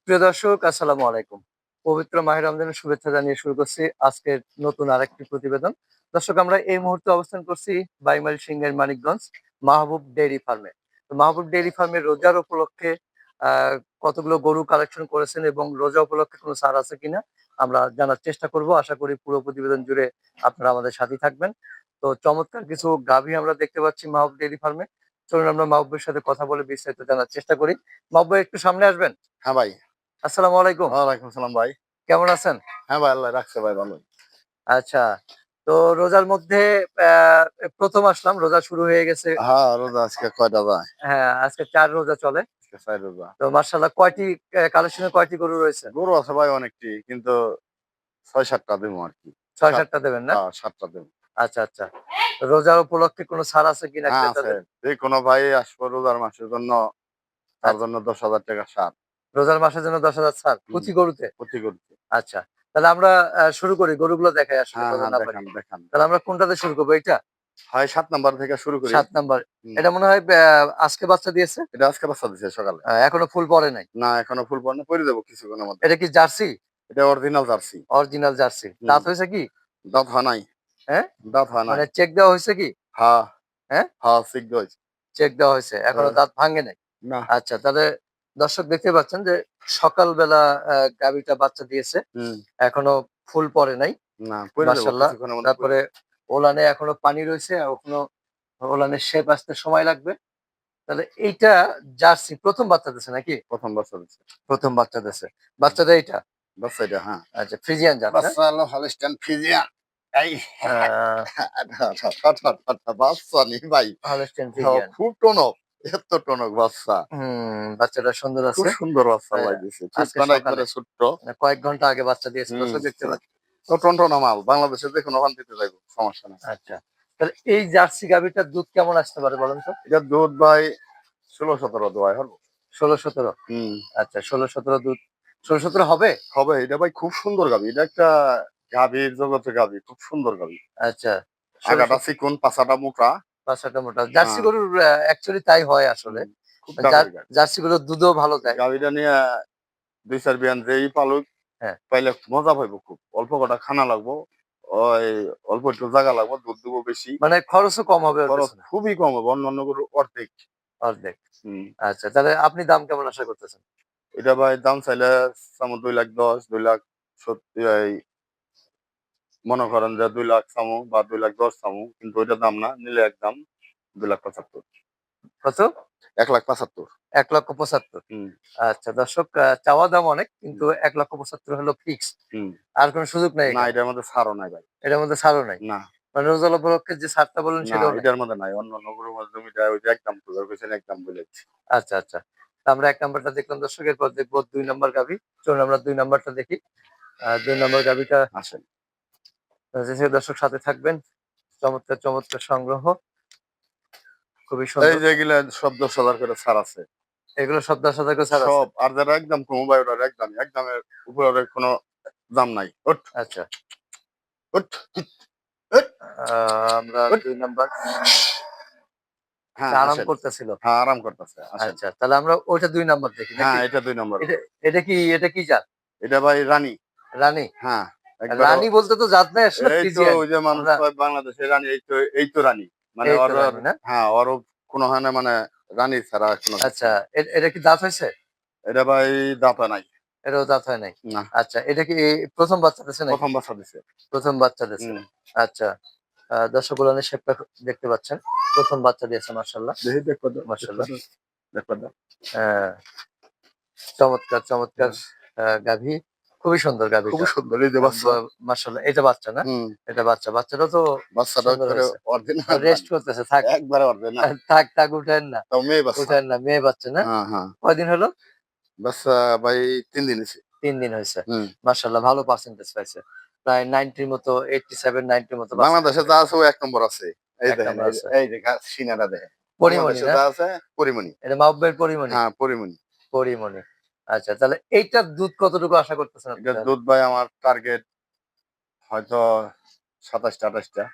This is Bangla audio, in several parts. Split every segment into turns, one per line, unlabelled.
প্রিয় দর্শক, আসসালামু আলাইকুম। পবিত্র মাহে রমজানের শুভেচ্ছা জানিয়ে শুরু করছি আজকের নতুন আরেকটি প্রতিবেদন। দর্শক, আমরা এই মুহূর্তে অবস্থান করছি বাইমারি সিংহের মানিকগঞ্জ মাহবুব ডেইরি ফার্মে। তো মাহবুব ডেইরি ফার্মে রোজার উপলক্ষে আ কতগুলো গরু কালেকশন করেছেন এবং রোজা উপলক্ষে কোনো ছাড় আছে কিনা আমরা জানার চেষ্টা করব। আশা করি পুরো প্রতিবেদন জুড়ে আপনারা আমাদের সাথেই থাকবেন। তো চমৎকার কিছু গাভী আমরা দেখতে পাচ্ছি মাহবুব ডেইরি ফার্মে। চলুন আমরা মাহবুবের সাথে কথা বলে বিস্তারিত জানার চেষ্টা করি। মাহবুব ভাই, একটু সামনে আসবেন?
হ্যাঁ ভাই।
আসসালামু আলাইকুম।
ওয়ালাইকুম সালাম ভাই।
কেমন আছেন?
হ্যাঁ ভাই, আল্লাহ রাখছে ভাই ভালোই।
আচ্ছা। তো রোজার মধ্যে অ্যা ১ম আসলাম, রোজা শুরু হয়ে গেছে।
হ্যাঁ, রোজা আজকে কয়টা যায়?
হ্যাঁ, আজকে ৪ রোজা চলে।
আজকে ৪ রোজা।
তো মাশাআল্লাহ, কয়টি কালেকশনে কয়টি গরু রয়েছে?
গরু আছে ভাই অনেকটি, কিন্তু ৬-৭ টা দেবো আরকি।
৬-৭
৭
টা দেবেন না?
হ্যাঁ, ৭ টা দেবো।
আচ্ছা, আচ্ছা। রোজার উপলক্ষে কোনো ছাড় আছে কিনা
হ্যাঁ আছে।
ক্রেতাদের?
যেকোনো ভাই আসবো রোজার মাসের জন্য, তার
আচ্ছা,
জন্য ৳১০,০০০ ছাড়।
রোজার মাসের জন্য ১০,০০০ ছাড়
হুম,
প্রতি গরুতে?
প্রতি গরুতে।
আচ্ছা। তাহলে আমরা শুরু করি। গরুগুলো দেখাই আসলে
হ্যাঁ,
কথা
হ্যাঁ,
না
দেখান,
বাড়িয়ে।
দেখান।
তাহলে আমরা কোনটাতে শুরু করব, এইটা?
হয় ৭ নাম্বার থেকে শুরু করি।
৭ নাম্বার।
হুম।
এটা মনে হয় আজকে বাচ্চা দিয়েছে?
এটা আজকে বাচ্চা দিছে সকালে।
এখনো ফুল পড়ে নাই।
না এখনো ফুল পড়ে নাই, পইরে যাবো কিছুক্ষণের মধ্যে।
এটা কি জার্সি?
এটা অরিজিনাল জার্সি।
Original jersey.
হুম।
দাঁত হইছে কি?
দাঁত হয় নাই,
হ্যাঁ?
দাঁত হয় নাই।
মানে চেক দেওয়া হইছে কি?
হ্যাঁ,
হ্যাঁ?
হ্যাঁ, সিদ্ধ হইছে।
চেক দেওয়া হইছে। এখনো
হ্যাঁ,
দাঁত ভাঙে নাই।
না।
আচ্ছা, তাহলে দর্শক দেখতে পাচ্ছেন যে সকালবেলা গাভীটা বাচ্চা দিয়েছে।
হুম,
এখনো ফুল পড়ে নাই।
না পইড়া যাবো
মাশাআল্লাহ।
কিছুক্ষণের মধ্যে পইড়া
তারপরে
যাবো।
ওলানে এখনো পানি রয়েছে। এখনো ওলানের শেপ আসতে সময় লাগবে। তাহলে এইটা জার্সি ১ম বাচ্চা দিছে নাকি?
১ম বাচ্চা দিছে।
১ম বাচ্চা দিছে।
হুম,
বাচ্চাটা এইটা?
বাচ্চা এটা হ্যাঁ।
আচ্ছা, ফ্রিজিয়ান জাত না?
বাচ্চা হলো হলস্টাইন ফ্রিজিয়ান। এই
আ
বাচ্চা নেই ভাই।
Holstein Friesian.
খুব টনক। এত টনক বাচ্চা।
বাচ্চাটা সুন্দর
খুব
আছে।
সুন্দর বাচ্চা
আ
লাগতেছে।
আজকে
চুটকানা
সকালে
একবারে ছোট্ট।
কয়েক ঘন্টা আগে বাচ্চা দিয়েছে।
হুম,
দর্শক দেখতে পাচ্ছেন।
তো টনটনা মাল। বাংলাদেশের যেকোনো প্রান্তে যাইবো, সমস্যা নাই।
আচ্ছা। তাহলে এই জার্সি গাভীটার দুধ কেমন আসতে পারে বলেন তো?
এটার দুধ ভাই ১৬-১৭ দোয়ায় হবো।
১৬-১৭?
হুম,
আচ্ছা, ১৬-১৭ দুধ। ১৬-১৭ হবে?
হবে। এটা ভাই খুব সুন্দর গাভী। এটা একটা গাভীর জগতের গাভী। খুব সুন্দর গাভী।
আচ্ছা।
আগাটা
১৬-১৭
চিকন, পাছাটা মোটা।
বাচ্চাটা মোটা। জার্সি
হ্যাঁ,
গরুর অ্যাকচুয়ালি তাই হয় আসলে।
হুম, খুব দামের গাভী।
জার্সি গরুর দুধও ভালো দেয়।
গাভীটা নিয়া ২-৪ বিয়ান যেই পালুক,
হ্যাঁ।
পাইলে মজা পাইবো খুব। অল্প কটা খানা লাগবো। ওই অল্প একটু জায়গা লাগবো, দুধ দিবো বেশি।
মানে খরচও কম হবে ওর
খরচ
পেছনে।
খুবই কম হবে, অন্যান্য গরুর অর্ধেক।
অর্ধেক।
হুম।
আচ্ছা, তাহলে আপনি দাম কেমন আশা করতেছেন?
এটা ভাই দাম চাইলে চামো ২,১০,০০০, ২,৭০,০০০, এই মনে করেন যে ২,০০,০০০ চামো বা ২,১০,০০০ চামো। কিন্তু ওইটার দাম না, নিলে একদম ২,৭৫,০০০।
কত?
১,৭৫,০০০।
১,৭৫,০০০।
হুম,
আচ্ছা দর্শক, চাওয়া দাম অনেক,
হুম,
কিন্তু ১,৭৫,০০০ হলো ফিক্সড।
হুম।
আর কোন সুযোগ নাই
না
এখানে।
এটার মধ্যে ছাড়ও নাই ভাই।
এটার মধ্যে ছাড়ও নাই।
না,
মানে রোজার উপলক্ষে যে ছাড়টা বললেন
না
সেটাও নাই।
এটার মধ্যে নাই। অন্যান্য গরুর মধ্যে জমিটা ওইটা একদম পূজার পেছনে একদম বলেছি।
আচ্ছা, আচ্ছা। তো আমরা ১ নাম্বারটা দেখলাম দর্শক, এরপর দেখবো ২ নাম্বার গাভি। চলুন আমরা ২ নাম্বারটা দেখি। ২ নাম্বার গাভিটা
আসেন।
যে দর্শক সাথে থাকবেন। চমৎকার, চমৎকার সংগ্রহ। খুবই
এই
সুন্দর।
যে এগুলা সব ১০,০০০ করে ছাড় আছে।
এগুলো সব ১০,০০০ করে ছাড় আছে।
সব। আর যারা একদম কম ভাই ওটার একদমই। একদমের উপরে ওটার কোনো দাম নাই। ওঠ,
আচ্ছা।
ওঠ, ওঠ,
আ আমরা
ওঠ।
২ নাম্বার।
হ্যাঁ,
আচ্ছা, আরাম
আসেন।
করতেছিল।
হ্যাঁ, আরাম করতেছে। আসেন।
আচ্ছা, তাহলে আমরা ওইটা ২ নাম্বার দেখি
হ্যাঁ,
নাকি?
এটা ২ নম্বর
এটা
ভাই।
এটা কি জাত?
এটা ভাই রানী।
রানী?
হ্যাঁ, একবারে
রানী বলতে তো জাত নাই আসলে,
এই তো
ফ্রিজিয়ান।
ওই যে মানুষ
আমরা
কয় বাংলাদেশের রানী, এই তো রানী। মানে
এই তো
ওর
রানী না?
হ্যাঁ, ওরও কোনো হয় না, মানে রানী ছাড়া কোনো কিছু
আচ্ছা,
না।
এটা কি দাঁত হইছে?
এটা ভাই দাঁতা নাই।
এটাও দাঁত হয় নাই।
না,
আচ্ছা, এটা কি ১ম বাচ্চা দিছে নাকি?
১ম বাচ্চা দিছে।
১ম বাচ্চা দিছে।
হুম।
আচ্ছা। দর্শক উলানের শেপটা দেখতে পাচ্ছেন। ১ম বাচ্চা দিয়েছে মাশাআল্লাহ,
দেখি দেখবা দাও, দেখবা
মাশাআল্লাহ।
দাও, দেখবা দাও।
হ্যাঁ, চমৎকার, চমৎকার
হ্যাঁ,
গাভী। খুবই সুন্দর গাভীটা।
খুবই সুন্দর এই যে
আ
বাচ্চা।
বা মাশাআল্লাহ, এটা বাচ্চা না?
হুম।
এটা বাচ্চা। বাচ্চাটাও তো
বাচ্চাটা
সুন্দর
একেবারে
হয়েছে।
অরিজিনাল
রেস্ট
রানী।
করতেছে। থাক,
একবারে অরিজিনাল।
থাক, থাক, উঠায়েন না।
তাও মেয়ে বাচ্চা।
উঠায়েন না। মেয়ে বাচ্চা না?
হ্যাঁ, হ্যাঁ।
কয়দিন হলো?
বাচ্চা ভাই ৩ দিন হইছে।
৩ দিন হইছে।
হুম।
মাশাআল্লাহ, ভালো পার্সেন্টেজ পাইছে। প্রায় ৯০ র মতো, 87, ৯০ র মতো পার্সেন্টেজ
বাংলাদেশে যা
পাইছে।
আছে ও ১ নম্বর আছে। এই
১
দেখেন,
নাম্বার
এই যে
আছে।
এই যে সিনারা দেখেন।
পরিমণি
বাংলাদেশে
না?
যা আছে পরিমণি।
এটা মাহবুবের পরিমণি?
হ্যাঁ, পরিমণি।
পরিমণি। আচ্ছা, তাহলে এইটার দুধ কতটুকু আশা করতেছেন আপনি
এটার
তাহলে?
দুধ ভাই আমার টার্গেট হয়তো ২৭টা-২৮টা।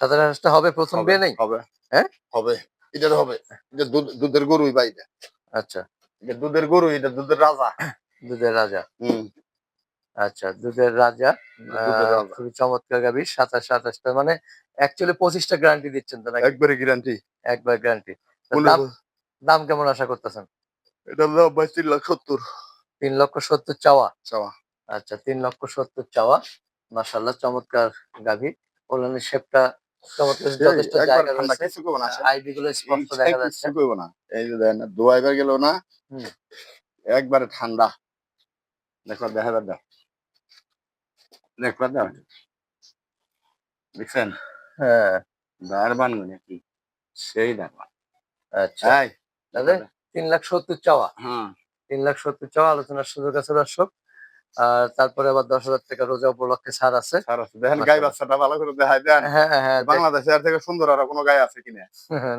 ২৭-২৮ টা হবে ১ম
হবে,
বিয়ানেই?
হবে,
হ্যাঁ?
হবে। এটার হবে। এটা দুধের গরুই ভাই এটা।
আচ্ছা।
এটা দুধের গরু, এটা দুধের রাজা।
দুধের রাজা।
হুম,
আচ্ছা, দুধের রাজা।
দুধের রাজা।
খুবই চমৎকার গাভী। ২৭-২৮টা মানে অ্যাকচুয়ালি ২৫ টা গ্যারান্টি দিচ্ছেন তো নাকি?
একবারে গ্যারান্টি।
একবার গ্যারান্টি। তো দাম
১৫
দাম কেমন আশা করতেছেন?
এটার দাম ভাই ৩,৭০,০০০
৩,৭০,০০০ চাওয়া।
চাওয়া।
আচ্ছা, ৩,৭০,০০০ চাওয়া। মাশাআল্লাহ চমৎকার গাভী। ওলানের শেপটা চমৎকার,
সেই
যথেষ্ট
একবার
জায়গা
ঠান্ডা
রয়েছে।
কিছু করবো না আসেন।
আইডি গুলো স্পষ্ট
ইচ্ছাই
দেখা যাচ্ছে।
কিচ্ছু করবো না। এই যে দেখেন না, দোয়াইবার গেল না,
হুম।
একবারে ঠান্ডা। দেখবার দেখা যাবে। দেখবার দাও। দেখছেন?
হ্যাঁ,
দারবান নাকি? সেই দারবান।
আচ্ছা।
এই
তাহলে
দেখবার দাও।
৩,৭০,০০০ চাওয়া।
হ্যাঁ,
৩,৭০,০০০ চাওয়া, আলোচনার সুযোগ আছে দর্শক। আর তারপরে আবার ১০,০০০ টাকা রোজা উপলক্ষে ছাড় আছে।
ছাড় আছে। দেখেন গাই
মাশাআল্লাহ।
বাচ্চাটা ভালো করে দেখাই দেন।
হ্যাঁ, হ্যাঁ,
বাংলাদেশে এর থেকে সুন্দর আর কোনো গাই আছে কিনা?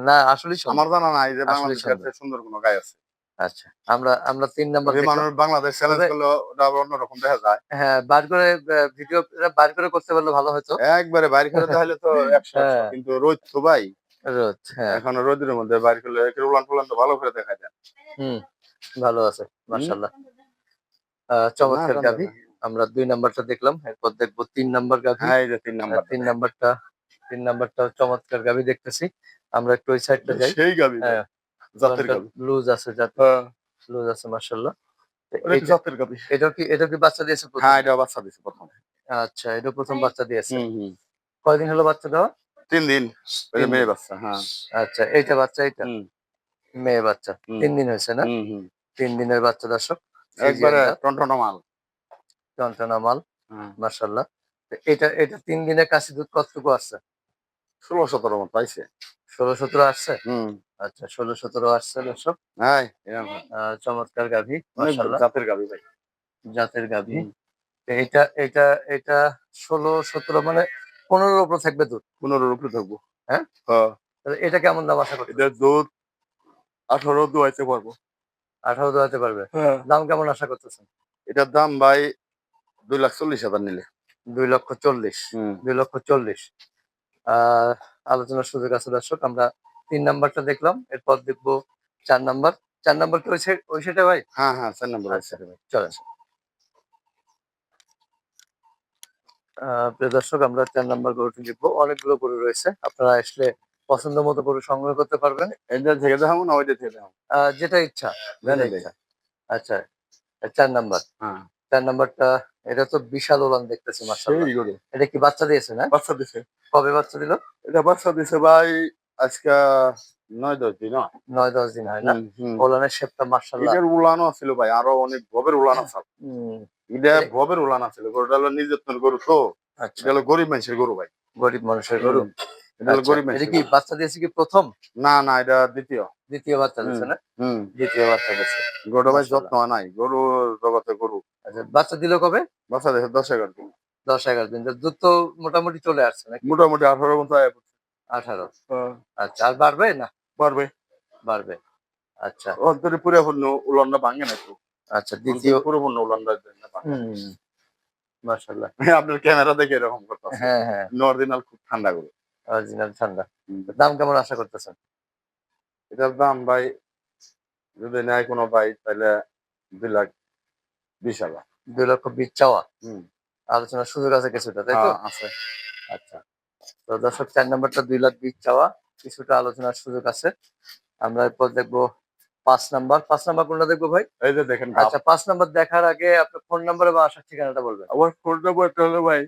না আসলেই
আমার
সুন্দর,
জানা নাই যে
আসলেই
বাংলাদেশে এর
সুন্দর।
থেকে সুন্দর কোনো গাই আছে।
আচ্ছা, আমরা ৩ নাম্বার
যে
দেখলাম।
মানুষ বাংলাদেশ চ্যালেঞ্জ
তবে
করলো ওটা আবার অন্যরকম দেখা যায়।
হ্যাঁ, বার করে ভিডিও বার করে করতে পারলে ভালো হতো।
একবারে বাইর করে দেখাইলে তো ১০০
হ্যাঁ,
কিন্তু রোদ তো ভাই।
রোদ, হ্যাঁ।
এখনো রোদের মধ্যে বাইর করলে একের উলান টুলান তো ভালো করে দেখাই দেন।
হুম, ভালো আছে।
হুম?
মাশাআল্লাহ।
না
চমৎকার
জানলে
গাভী।
না।
আমরা ২ নাম্বারটা দেখলাম। এরপর দেখব ৩ নাম্বার গাভী।
হ্যাঁ, এই যে ৩ নাম্বারটা
৩
দেখেন।
নাম্বারটা ৩ নাম্বারটাও চমৎকার গাভী দেখতেছি। আমরা একটু ওই সাইডটা যাই।
সেই গাবি ভাই।
হ্যাঁ,
জাতের
উলানটা
গাবি।
লুজ আছে,
হ্যাঁ,
লুজ আছে মাশাআল্লাহ। তো
অনেক
এইটা
জাতের গাবি।
এটাও কি বাচ্চা দিয়েছে ১ম?
হ্যাঁ, এটা বাচ্চা দিছে ১ম।
আচ্ছা, এটা ১ম বাচ্চা দিয়েছে।
হুম, হুম।
কয়দিন হলো বাচ্চা দেওয়া?
৩ দিন। ওই যে
৩ দিন।
মেয়ে বাচ্চা। হ্যাঁ।
আচ্ছা, এইটা বাচ্চা এইটা?
হুম,
মেয়ে বাচ্চা।
হুম,
৩ দিন হয়েছে না?
হুম, হুম।
৩ দিনের বাচ্চা দর্শক। ফ্রিজিয়ান
একবারে
জাত,
টনটনা মাল।
টনটনা মাল।
হ্যাঁ।
মাশাআল্লাহ। তো এটা ৩ দিনের কাশি দুধ কতটুকু আসছে?
১৬-১৭ মত পাইছে।
১৬-১৭ আসছে?
হুম।
আচ্ছা, ১৬-১৭ আসছে দর্শক।
হ্যাঁ, এরকম।
চমৎকার গাভী
অনেক
মাশাআল্লাহ।
জাতের গাবি ভাই।
জাতের গাভী।
হুম।
তো এটা ১৬-১৭ মানে ১৫ র উপর থাকবে দুধ।
১৫ র উপরে থাকবো।
হ্যাঁ?
হ্যাঁ।
তাহলে এটা কেমন দাম আশা
এটার
করতেছেন?
দুধ ১৮ দুয়াইতে পারবো।
১৮ দোয়াতে পারবে।
হ্যাঁ।
দাম কেমন আশা করতেছেন?
এটার দাম ভাই ২,৪০,০০০ নিলে।
২,৪০,০০০।
হুম।
২,৪০,০০০। আ আলোচনার সুযোগ আছে দর্শক। আমরা ৩ নাম্বারটা দেখলাম। এরপর দেখব ৪ নাম্বার। ৪ নাম্বার কি ওই সেটা ভাই?
হ্যাঁ, হ্যাঁ, ৪ নম্বর
আচ্ছা,
হয়েছে ভাই।
চলেন। প্রিয় দর্শক, আমরা ৪ নাম্বার গরুটি দেখব। অনেকগুলো গরু রয়েছে। আপনারা আসলে পছন্দ মতো গরু সংগ্রহ করতে পারবেন।
এটা থেকে দেখাবো না ওইটা থেকে দেখাবো?
যেটা ইচ্ছা, যেটা
জানেন ভাই।
ইচ্ছা। আচ্ছা, ৪ নাম্বার।
হ্যাঁ।
৪ নাম্বারটা এটা তো বিশাল ওলান দেখতেছি
সেই
মাশাআল্লাহ।
গরু।
এটা কি বাচ্চা দিয়েছে না?
বাচ্চা দিছে।
কবে বাচ্চা দিল?
এটা বাচ্চা দিছে ভাই আজকা ৯-১০ দিন হয়।
৯-১০ দিন হয় না?
হুম, হুম।
ওলানের শেপটা মাশাআল্লাহ।
এটার উলানও আছিল ভাই। আরো অনেক গবের উলান আছে।
হুম।
এটা
এটা
গবের উলান আছিল। গরুটা হলো নির্যাতনের গরু তো।
আচ্ছা,
এটা হলো গরিব মানুষের গরু ভাই।
গরিব মানুষের
হুম।
গরু।
এটা হলো
আচ্ছা,
গরিব
এটা
মানুষের
কি
গরু।
বাচ্চা দিয়েছে কি ১ম?
না, না, এটা দ্বিতীয়।
২য় বাচ্চা
হুম,
দিছে না?
হুম।
২য় বাচ্চা দিছে।
গরুটা ভাই
মাশাআল্লাহ।
যত্ন হয় নাই। গরু জগতে গরু।
আচ্ছা, বাচ্চা দিল কবে?
বাচ্চা দিছে ১০-১১ দিন।
১০-১১ দিন। তো দুধ তো মোটামুটি চলে আসছে নাকি?
মোটামুটি ১৮ মতো আয়া পড়ছে।
১৮।
হ্যাঁ,
আচ্ছা, আর বাড়বে না?
পারবে।
বাড়বে। আচ্ছা,
অন্তরে পরিপূর্ণ উলানটা ভাঙে নাই তো।
আচ্ছা,
অন্তরে
২য়।
পরিপূর্ণ উলানটা ভাঙে নাই।
হুম, মাশাআল্লাহ।
আপনার ক্যামেরা দেখে এরকম করতেছে।
হ্যাঁ, হ্যাঁ,
অরিজিনাল খুব ঠান্ডা গরু।
অরিজিনাল ঠান্ডা।
হুম।
তো দাম কেমন আশা করতেছেন?
এটার দাম ভাই যদি নেয় কোনো ভাই তাহলে ২,২০,০০০।
২,২০,০০০ চাওয়া।
হুম।
আলোচনার সুযোগ আছে কিছুটা, তাই তো?
হ্যাঁ, আছে।
আচ্ছা। তো দর্শক, ৪ নাম্বারটা ২,২০,০০০ চাওয়া। কিছুটা আলোচনার সুযোগ আছে। আমরা এরপর দেখবো ৫ নাম্বার। ৫ নাম্বার কোনটা দেখবো ভাই?
এই যে দেখেন গাব।
আচ্ছা, ৫ নাম্বার দেখার আগে আপনার ফোন নাম্বার এবং আসার ঠিকানাটা বলবেন।
আমার ফোন নাম্বারটা হলো ভাই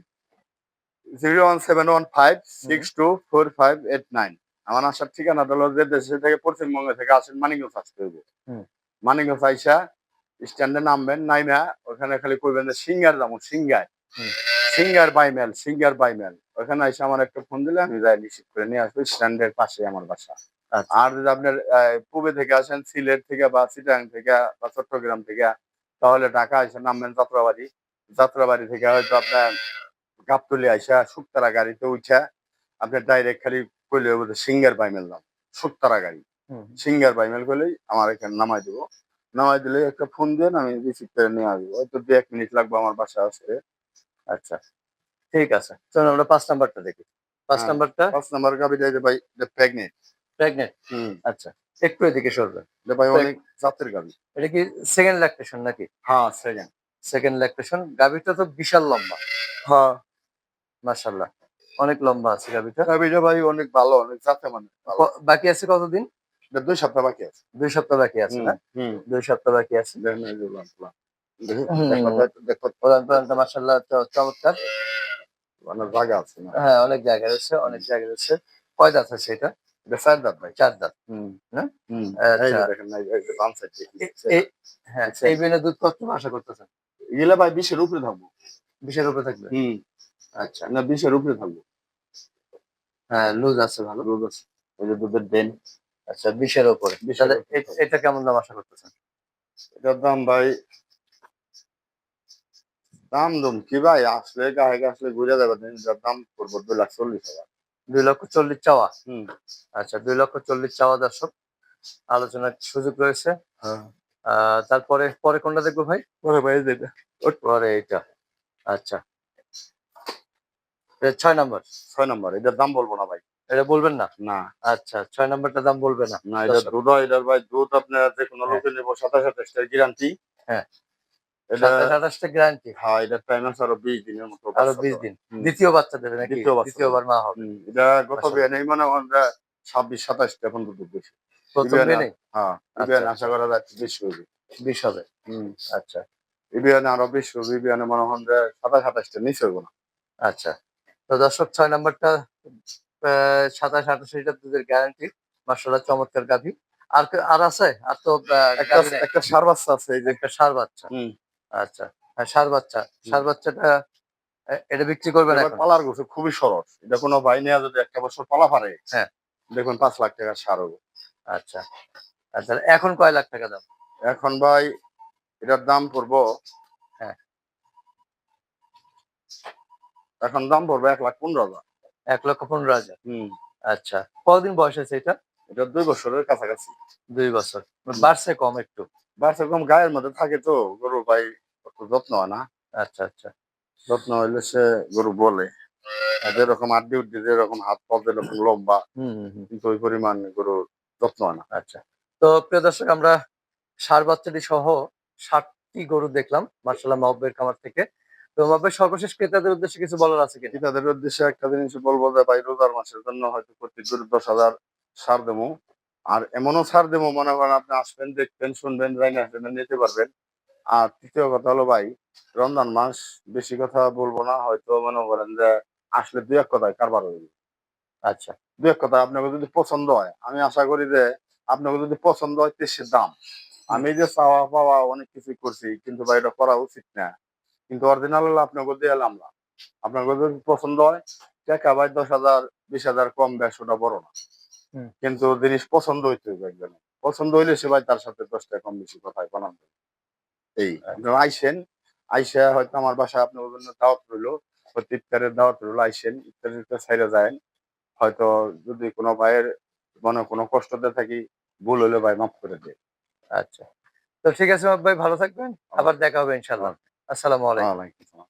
হুম,
017156458 আমার আসার ঠিকানাটা হলো যে দেশে থেকে পশ্চিমবঙ্গ থেকে আসেন মানিকগঞ্জ আসতে হইব।
হুম,
মানিকগঞ্জ আইসা স্ট্যান্ডে নামবেন, নাইমা ওখানে খালি কইবেন যে সিঙ্গার যাবো, সিঙ্গার।
হুম।
সিঙ্গার বাই মেল। ওখানে আইসা আমার একটা ফোন দিলে আমি যাই রিসিভ করে নিয়ে আসবো। স্ট্যান্ডের পাশেই আমার বাসা।
আচ্ছা,
আর যদি আপনার পূবে থেকে আসেন সিলেট থেকে বা চিটাগাং থেকে বা চট্টগ্রাম থেকে তাহলে ঢাকা এসে নামবেন যাত্রাবাড়ি। যাত্রাবাড়ি থেকে হয়তো আপনার গাবতলী আইসা শুকতারা গাড়িতে উঠা আপনার ডাইরেক্ট খালি কইলে হইব যে সিঙ্গার বাইমেল নাম। শুকতারা গাড়ি।
হুম,
সিঙ্গার বাইমেল কইলেই আমার এখানে নামায় দিব। নামায় দিলে একটা ফোন দেন আমি রিসিভ করে নিয়ে আসবো। হয়তো ২-১ মিনিট লাগবে আমার বাসায় আসতে।
আচ্ছা। ঠিক আছে। চলুন আমরা ৫ নাম্বারটা দেখি। ৫
হ্যাঁ।
নাম্বারটা
৫ নাম্বার গাবিটা এই যে ভাই এটা প্রেগনেন্ট।
প্রেগন্যান্ট।
হুম।
আচ্ছা। একটু এদিকে সরবেন।
এটা ভাই
তো
অনেক জাতের গাভি।
এটা কি সেকেন্ড ল্যাকটেশন নাকি?
হ্যাঁ, সেকেন্ড।
Second lactation. গাভীটা তো বিশাল লম্বা।
হ্যাঁ,
মাশাআল্লাহ। অনেক লম্বা আছে গাভীটা।
গাভিটা ভাই অনেক ভালো, অনেক জাতে মানে ভালো।
বাকি আছে কতদিন?
এটা ২ সপ্তাহ বাকি আছে।
২ সপ্তাহ বাকি আছে
হুম,
না?
হুম।
২ সপ্তাহ বাকি আছে।
দেখেন এই যে লাম্পলা। দেখি
হুম,
দেখো তো একটু দেখো।
উলান-পালানটা মাশাআল্লাহ চমৎকার।
মানে জায়গা আছে না।
হ্যাঁ, অনেক জায়গা রয়েছে, অনেক
হুম।
জায়গা রয়েছে। কয় দাঁত আছে এটা?
এটা ৪ দাঁত ভাই।
৪ দাঁত,
হুম,
না?
হুম। এই
আচ্ছা।
যে দেখেন এই যে বাম সাইড
এ
দেখছেন?
এ হ্যাঁ,
দেখছেন?
এই বেনে দুধ কতটুকু আশা করতেছেন?
এগুলা ভাই ২০ এর উপরে থাকবো।
২০ এর উপরে থাকবে?
হুম।
আচ্ছা।
না ২০ এর উপরে থাকবো।
হ্যাঁ, লুজ আছে ভালো।
দুধ আছে। এই যে দুধের দেন
আচ্ছা, ২০ এর উপরে।
২০ এর
তাহলে
উপরে থাকবো।
এটা কেমন দাম আশা করতেছেন?
এটার দাম ভাই দাম কি ভাই আসলে গায়ে আসলে ঘুরে যাবে। এটার দাম পড়বো ২,৪০,০০০।
২,৪০,০০০ চাওয়া?
হুম।
আচ্ছা, ২,৪০,০০০ চাওয়া দর্শক। আলোচনার সুযোগ রয়েছে।
হ্যাঁ।
আ তারপরে পরে কোনটা দেখবো ভাই?
পরে ভাই এই যে এটা।
পরে এইটা। আচ্ছা। এটা ৬ নাম্বার।
৬ নাম্বার। এটার দাম বলবো না ভাই।
এটা বলবেন না?
না,
আচ্ছা, ৬ নাম্বারটার দাম বলবে না
না এটার
দর্শক।
দুধও এটার ভাই দুধ আপনার যেকোনো
হ্যাঁ,
লোকে নিবো ২৭-২৮ টার গ্যারান্টি।
হ্যাঁ।
এটা
২৭-২৮ টা গ্যারান্টি।
হ্যাঁ, এটার টাইম আছে আরো ২০ দিনের মতো
আরো
বাচ্চা
২০
দেওয়ার।
দিন।
হুম।
২য় বাচ্চা দেবে নাকি?
২য় বাচ্চা
২য়
দেবে।
বার মা হবে।
হুম। এটা গত
মাশাআল্লাহ।
বিয়ানেই মনে করেন যে ২৬-২৭ টা এখন দুধ বেশি।
১ম
ইবিয়ানে
দিনেই?
হ্যাঁ,
আচ্ছা,
ইবিয়ানে আশা
আচ্ছা।
করা যায় একটু বেশি হবে।
২০ হবে।
হুম।
আচ্ছা,
ইবিয়ানে আরো বেশি হবে। ইবিয়ানে মনে হন যে ২৭-২৮ টার নিচে হইব না।
আচ্ছা। তো দর্শক ৬ নাম্বারটা ২৭-২৮ লিটার দুধের গ্যারান্টি। মাশাআল্লাহ চমৎকার গাভী। আর আছে? আর তো
একটা
গাভী নাই।
একটা ষাঁড় বাচ্চা আছে এই যে।
একটা ষাঁড় বাচ্চা।
হুম,
আচ্ছা। হ্যাঁ, ষাঁড় বাচ্চা।
হুম।
ষাঁড় বাচ্চাটা এটা বিক্রি করবেন
এবার
এখন?
পালার গোছে খুবই সরস। এটা কোনো ভাই নেয়া যদি একটা বছর পালা পারে,
হ্যাঁ,
দেখবেন ৫,০০,০০০ টাকার ষাঁড় হবে।
আচ্ছা। আচ্ছা, এখন কয় লাখ টাকা দাম?
এখন ভাই এটার দাম পড়বো
হ্যাঁ,
এখন দাম পড়বে ১,১৫,০০০।
১,১৫,০০০।
হুম।
আচ্ছা। কতদিন বয়স হয়েছে এটা?
এটা ২ বছরের কাছাকাছি।
২ বছর।
হুম।
বাড়ছে কম একটু।
বাচ্চা কম গায়ের মধ্যে থাকে তো গরু ভাই অত যত্ন হয় না।
আচ্ছা, আচ্ছা।
যত্ন হইলে সে গরু বলে। আর যেরকম আড্ডি উড্ডি যেরকম হাত পা যেরকম লম্বা
হুম, হুম, হুম।
কিন্তু ওই পরিমাণ গরুর যত্ন হয় না।
আচ্ছা। তো প্রিয় দর্শক আমরা ষাঁড় বাচ্চাটি সহ ৭ টি গরু দেখলাম মাশাআল্লাহ মাহবুবের খামার থেকে। তো মাহবুবের সর্বশেষ ক্রেতাদের উদ্দেশ্যে কিছু বলার আছে
কি
কিনা?
তাদের উদ্দেশ্যে একটা জিনিস বলবো যে ভাই রোজার মাসের জন্য হয়তো প্রতি গরু ১০,০০০ ছাড় দেবো। আর এমনও ছাড় দেবো মনে করেন আপনি আসবেন, দেখবেন, শুনবেন, যাইনা আসবেন নিতে পারবেন। আর ৩য় কথা হলো ভাই রমজান মাস বেশি কথা বলবো না। হয়তো মনে করেন যে আসলে ২-১ কথায় কারবার হয়ে যাবে।
আচ্ছা।
২-১ কথায় আপনাকে যদি পছন্দ হয়, আমি আশা করি যে আপনাকে যদি পছন্দ হয় তেসের দাম।
হুম,
আমি যে চাওয়া পাওয়া অনেক কিছুই করছি কিন্তু ভাই এটা করা উচিত না। কিন্তু অরিজিনাল হলো আপনাকে দিয়ে এলাম না। আপনার যদি পছন্দ হয় টাকা ভাই ১০,০০০ ২০,০০০ কম বেশ ওটা বড় না।
হুম।
কিন্তু জিনিস পছন্দ হইতে হবে একজনের। পছন্দ হইলে সে ভাই তার সাথে ১০ টাকা কম বেশি কথায় বানান দেবে। এই
আচ্ছা,
আপনারা আইসেন, আইসা হয়তো আমার বাসায় আপনার জন্য দাওয়াত রইলো। হয়তো ইফতারের দাওয়াত রইলো আইসেন। ইফতার ছাইরা যায়েন। হয়তো যদি কোনো ভাইয়ের মনে কোনো কষ্ট দিয়ে থাকি, ভুল হইলে ভাই মাফ করে দেন।
আচ্ছা। তো ঠিক আছে মাহবুব ভাই ভালো থাকবেন। আবার দেখা হবে ইনশাআল্লাহ। আসসালামু আলাইকুম।
ওয়ালাইকুম আসসালাম।